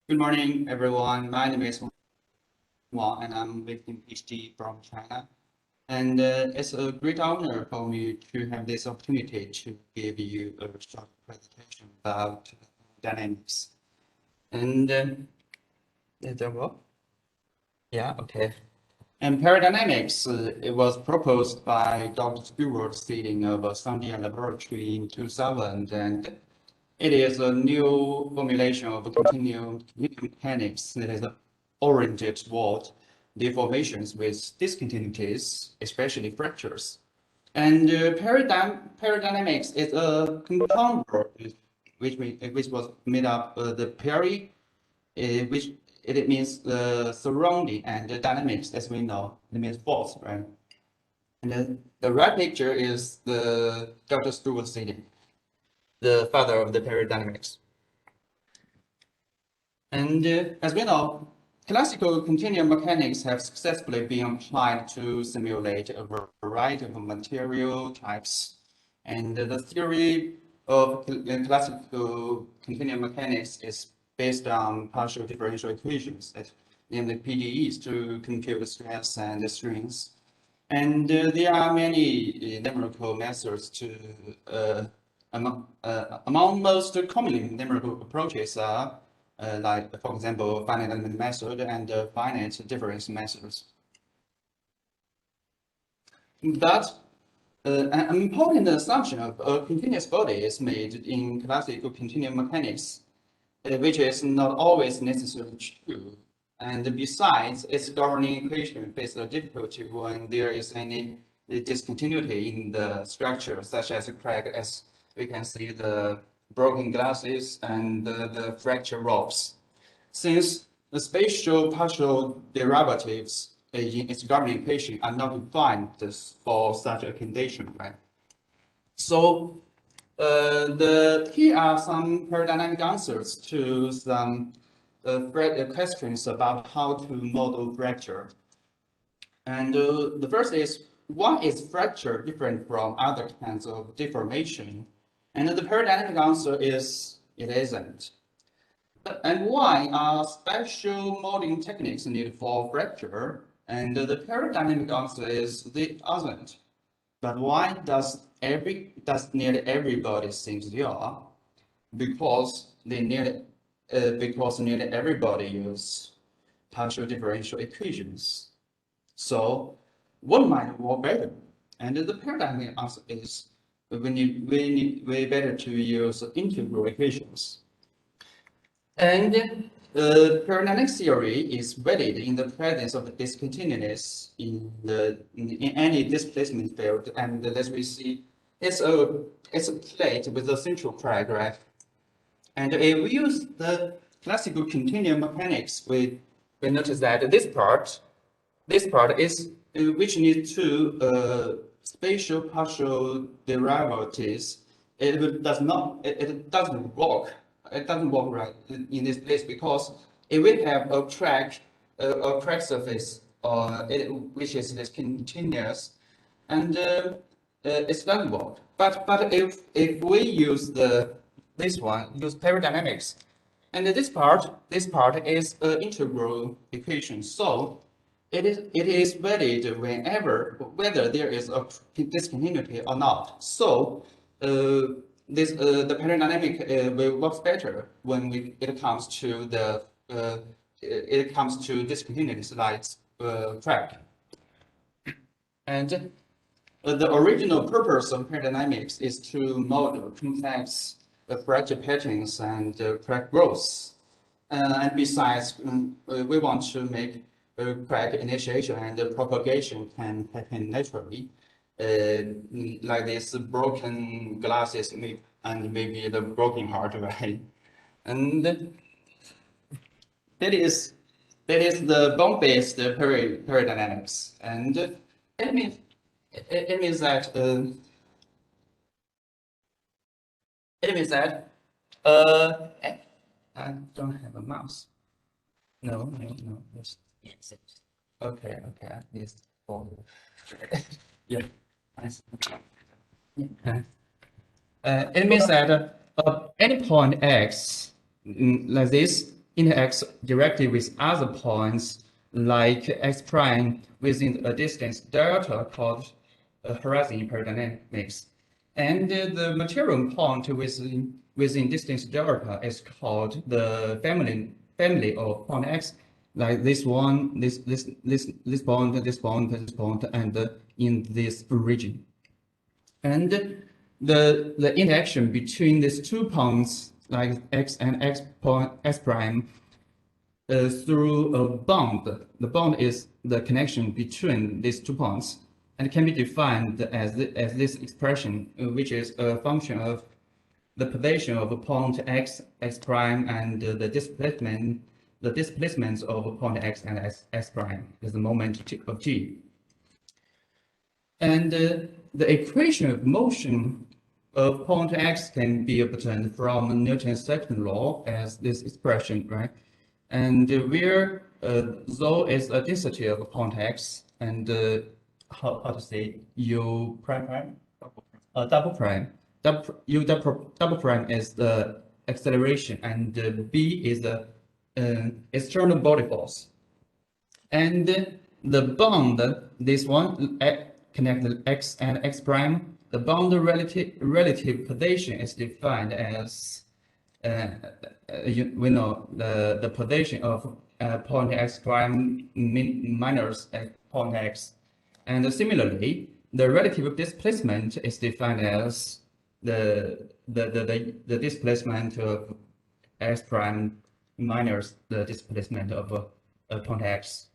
Good morning, everyone. My name is Wang, and I'm with PhD from China. And it's a great honor for me to have this opportunity to give you a short presentation about dynamics. And is that what? Yeah, okay. And peridynamics, it was proposed by Dr. Stewart sitting of Sandia Laboratory in 2000, and it is a new formulation of continuum mechanics that is oriented toward deformations with discontinuities, especially fractures. And peridynamics is a compound word which was made up the peri, which it means the surrounding, and the dynamics, as we know, it means force, right? And then the right picture is the Dr. Stewart sitting, the father of the peridynamics. And as we know, classical continuum mechanics have successfully been applied to simulate a variety of material types. And the theory of classical continuum mechanics is based on partial differential equations, namely PDEs, to compute the stress and the strains. And there are many numerical methods to, among most commonly numerical approaches are like, for example, finite element method and finite difference methods. But an important assumption of a continuous body is made in classical continuum mechanics, which is not always necessarily true. And besides, its governing equation faces a difficulty when there is any discontinuity in the structure, such as a crack, as we can see the broken glasses and the fracture ropes. Since the spatial partial derivatives in its governing equation are not defined for such a condition, right? So here are some peridynamic answers to some questions about how to model fracture. And the first is, why is fracture different from other kinds of deformation? And the peridynamic answer is, it isn't. And why are special molding techniques needed for fracture? And the peridynamic answer is, they aren't. But why does nearly everybody think they are? Because nearly everybody use partial differential equations. So what might work better? And the paradigm answer is, we need way better to use integral equations. And peridynamic theory is valid in the presence of discontinuous in any displacement field. And as we see, it's a plate with a central crack, right? And if we use the classical continuum mechanics, we notice that this part is which needs two spatial partial derivatives. It doesn't work. It doesn't work right in this place, because if we have a crack surface which is discontinuous, and it doesn't work. But if we use use peridynamics, and this part is an integral equation, so it is valid whether there is a discontinuity or not. So the peridynamic will work better when it comes to discontinuities like crack. And the original purpose of peridynamics is to model complex fracture patterns and crack growth. And besides, we want to make crack initiation and propagation can happen naturally, like this broken glasses and maybe the broken heart, right? And that is the bone-based peridynamics, and it means that I don't have a mouse. No. Yes. Okay. At least four. Yeah. Nice. Yeah. It means that any point x like this, interacts directly with other points like x prime within a distance delta called horizon in peridynamics. And the material point within distance delta is called the family of point x, like this one, this point, this point, this point, and in this region. And the interaction between these 2 points, like x and x point x prime, through a bond. The bond is the connection between these 2 points, and can be defined as this expression, which is a function of the position of a point x, x prime, and the displacements of a point x and x prime is the moment of g. And the equation of motion of point x can be obtained from Newton's second law as this expression, right? And where rho is a density of a point x, and how to say u prime, double prime, double prime is the acceleration, and b is the external body force. And the bond, this one, connect x and x prime. The bond relative position is defined as we know the position of point x prime minus point x, and similarly, the relative displacement is defined as the displacement of x prime minus the displacement of point x.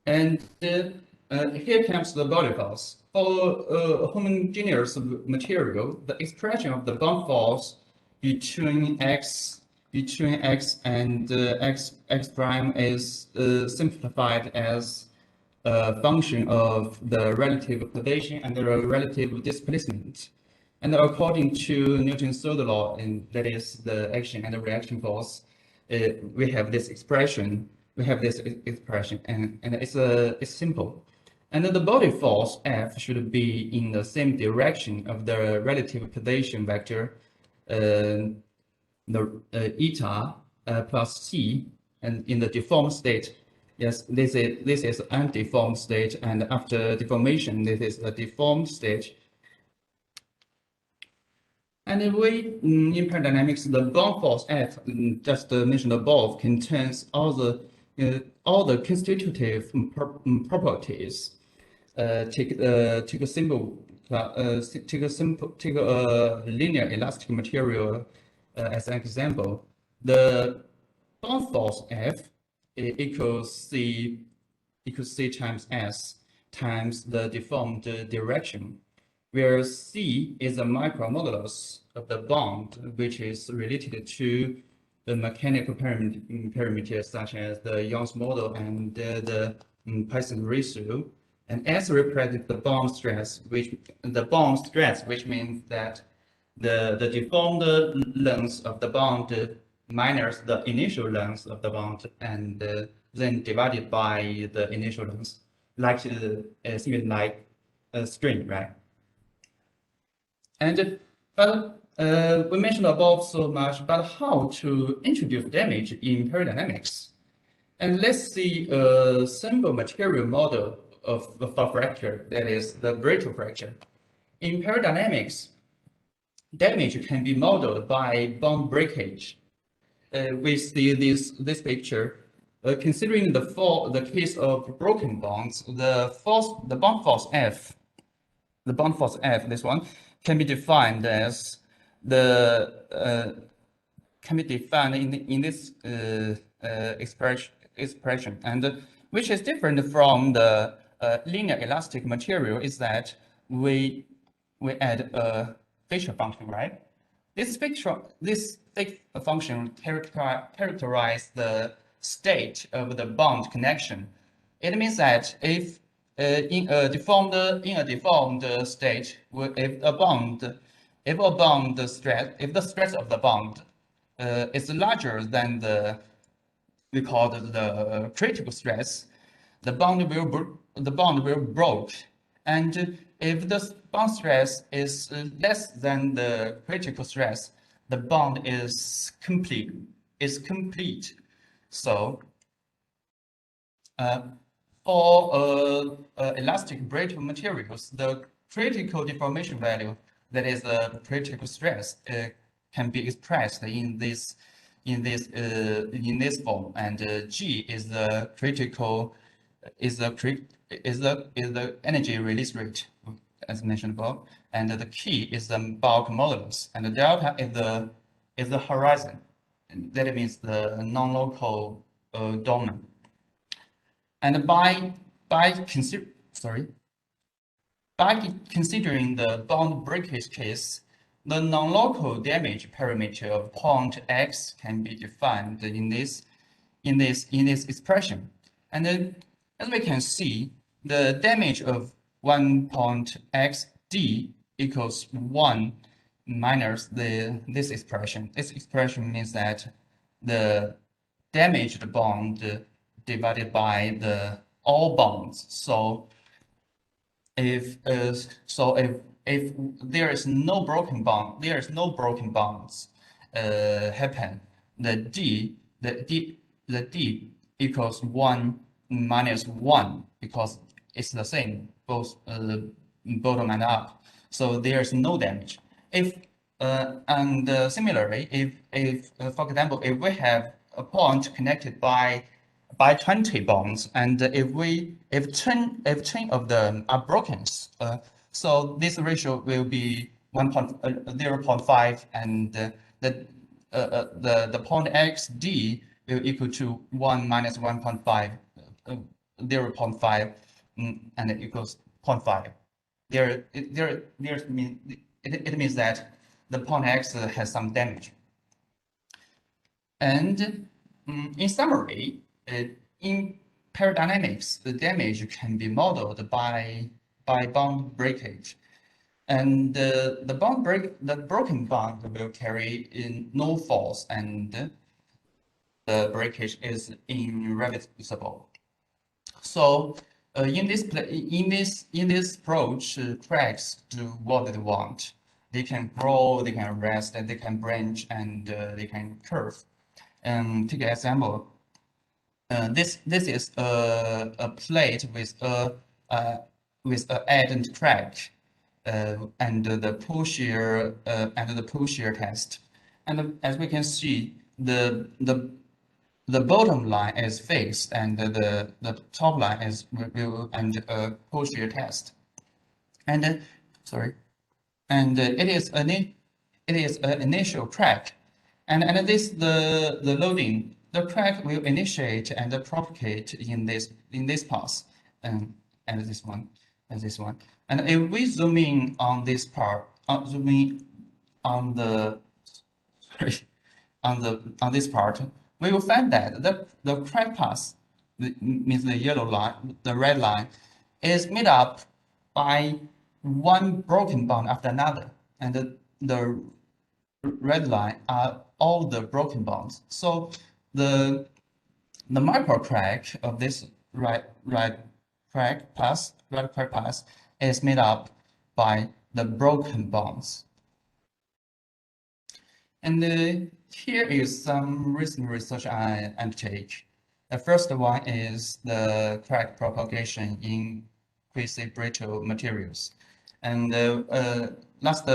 And here comes the body force. For a homogeneous material, the expression of the bond force between x and x prime is simplified as a function of the relative position and the relative displacement. And according to Newton's third law, and that is the action and the reaction force, we have this expression. And it's simple. And the body force F should be in the same direction of the relative position vector, the eta plus c, and in the deformed state. Yes, this is undeformed state, and after deformation, this is a deformed state. And in peridynamics, the bond force F, just mentioned above, contains all the constitutive properties. Take a linear elastic material as an example. The bond force F equals C times S times the deformed direction, where C is a micromodulus of the bond, which is related to the mechanical parameters such as the Young's model and the Poisson ratio. And S represents the bond stress, which means that the deformed length of the bond minus the initial length of the bond, and then divided by the initial length, like something like a string, right? And we mentioned above so much, but how to introduce damage in peridynamics? And let's see a simple material model of a fracture, that is the brittle fracture. In peridynamics, damage can be modeled by bond breakage. We see this picture. Considering the case of broken bonds, the bond force F, this one, can be defined as in this expression, and which is different from the linear elastic material is that we add a feature function, right? This function characterizes the state of the bond connection. It means that if in a deformed state, if the stress of the bond is larger than we call the critical stress, the bond will break. And if the bond stress is less than the critical stress, the bond is complete. So for elastic brittle materials, the critical deformation value, that is the critical stress, can be expressed in this form, and G is the critical is the energy release rate, as mentioned above, and the key is the bulk modulus, and the delta is the horizon, and that means the non-local donor. And by considering the bond breakage case, the non-local damage parameter of point X can be defined in this expression. And then, as we can see, the damage of one point XD equals 1 minus this expression. This expression means that the damaged bond divided by the all bonds. So if there is no broken bond, happen, the D equals 1 minus 1, because it's the same both bottom and up. So there's no damage. And similarly, if for example, if we have a point connected by 20 bonds, and if 10 of them are broken, so this ratio will be 0.5, and the point XD will equal to 1 minus 1.5, 0.5, and it equals 0.5. It means that the point X has some damage. And in summary, in peridynamics, the damage can be modeled by bond breakage, and the broken bond will carry in no force, and the breakage is irreversible. So in this approach, cracks do what they want. They can grow, they can rest, and they can branch, and they can curve. And take an example. This is a plate with a added crack, and the pull shear test. And as we can see, the bottom line is fixed, and the top line is pull shear test. And and it is an initial crack, and this the loading. The crack will initiate and propagate in this path, and this one, and this one. And if we zoom in on this part, zoom in on this part, we will find that the crack path, means the yellow line, the red line, is made up by one broken bond after another, and the red line are all the broken bonds. So the micro crack of this right crack path is made up by the broken bonds. And here is some recent research I undertake. The first one is the crack propagation in quasi-brittle materials. And last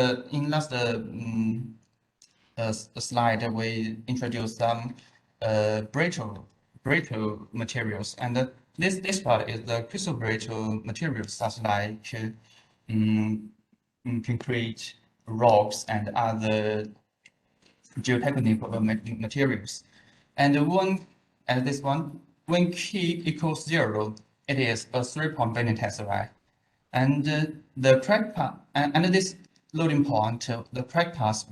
slide, we introduced some brittle materials, and this part is the crystal brittle materials, such like concrete, rocks, and other geotechnical materials. And this one, when K equals 0, it is a 3-point bending tensor. And the crack path, and this loading point, the crack path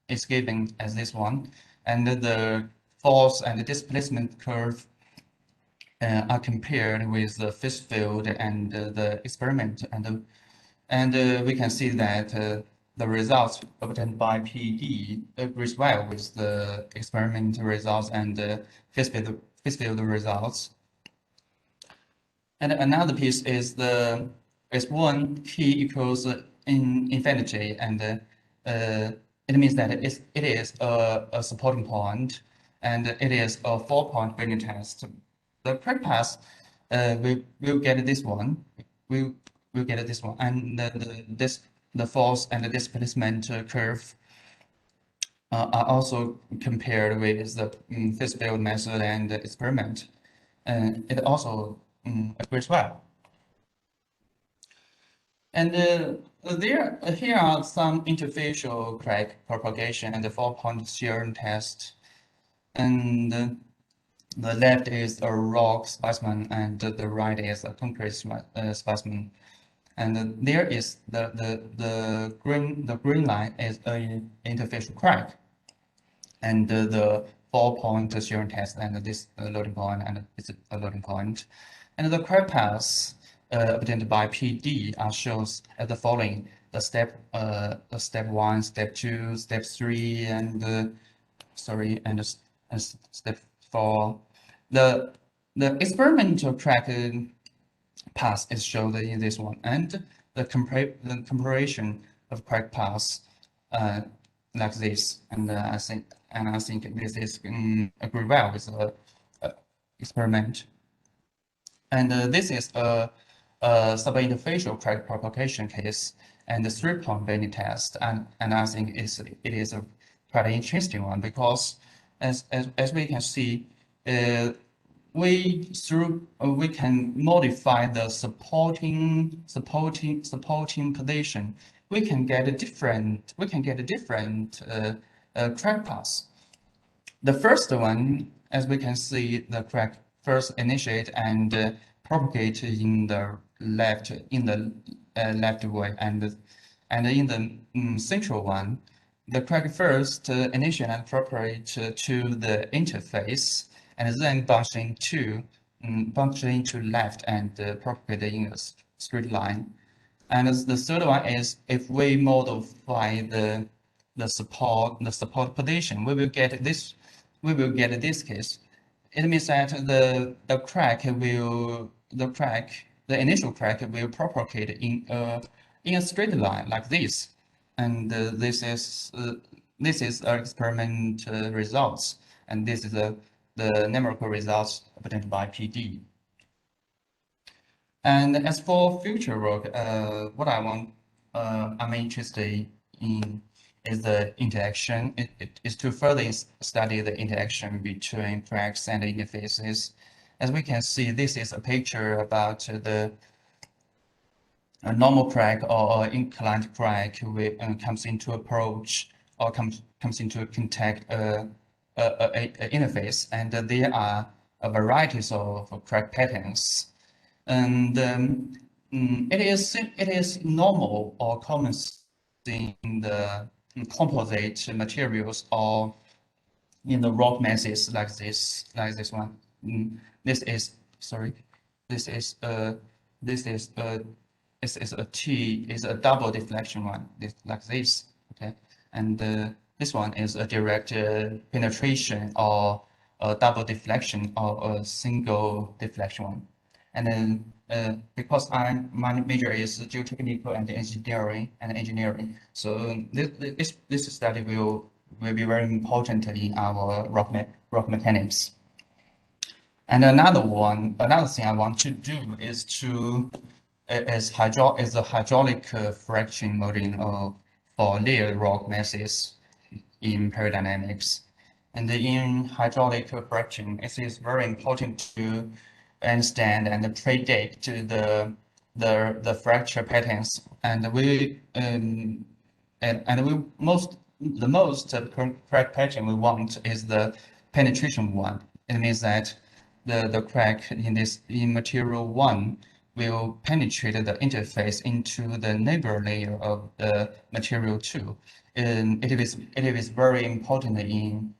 is given as this one, and the force and the displacement curve are compared with the physics field and the experiment, and we can see that the results obtained by PD agrees well with the experiment results and the physics field results. And another piece is when K equals infinity, and it means that it is a supporting point, and it is a 4-point Bayesian test. The correct path we will get this one. We will get this one, and the force and the displacement curve are also compared with the phase field method and the experiment. And it also agrees well. And here are some interfacial crack propagation and the 4-point shear test. And the left is a rock specimen, and the right is a concrete specimen. And there is the green line is an interfacial crack, and the 4-point shear test, and this loading point, and it's a loading point. And the crack paths obtained by PD shows as the following: the step 1, step 2, step 3, and step 4. The experimental crack path is shown in this one, and the comparison of crack paths like this, and I think this is agree well with the experiment. And this is a subinterfacial crack propagation case and the 3-point Bayesian test, and I think it is a quite interesting one, because as we can see, we can modify the supporting position. We can get a different crack paths. The first one, as we can see, the crack first initiate and propagate in the left way, and in the central one, the crack first initiate and propagate to the interface, and then bunch into left and propagate in a straight line. And the third one is, if we modify the support position, we will get this case. It means that the initial crack will propagate in a straight line like this, and this is our experiment results, and this is the numerical results obtained by PD. And as for future work, what I'm interested in is the interaction. It is to further study the interaction between cracks and interfaces. As we can see, this is a picture about a normal crack or inclined crack which comes into approach or comes into contact a interface, and there are varieties of crack patterns. And it is normal or common in the composite materials or in the rock masses like this one. This is a double deflection one, like this. Okay, and this one is a direct penetration or a double deflection or a single deflection one. And then because my major is geotechnical and engineering, so this study will be very important in our rock mechanics. And another thing I want to do is the hydraulic fraction modeling for layered rock masses in peridynamics. And in hydraulic fraction, it is very important to understand and predict the fracture patterns. And the most crack pattern we want is the penetration one. It means that the crack in material 1 will penetrate the interface into the neighbor layer of the material 2. And it is very important in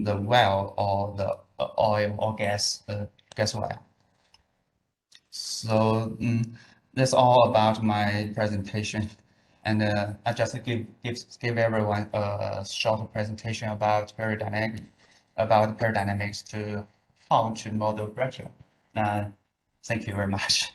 the well or the oil or gas well. So that's all about my presentation, and I just give everyone a short presentation about peridynamics to how to model fracture. Thank you very much.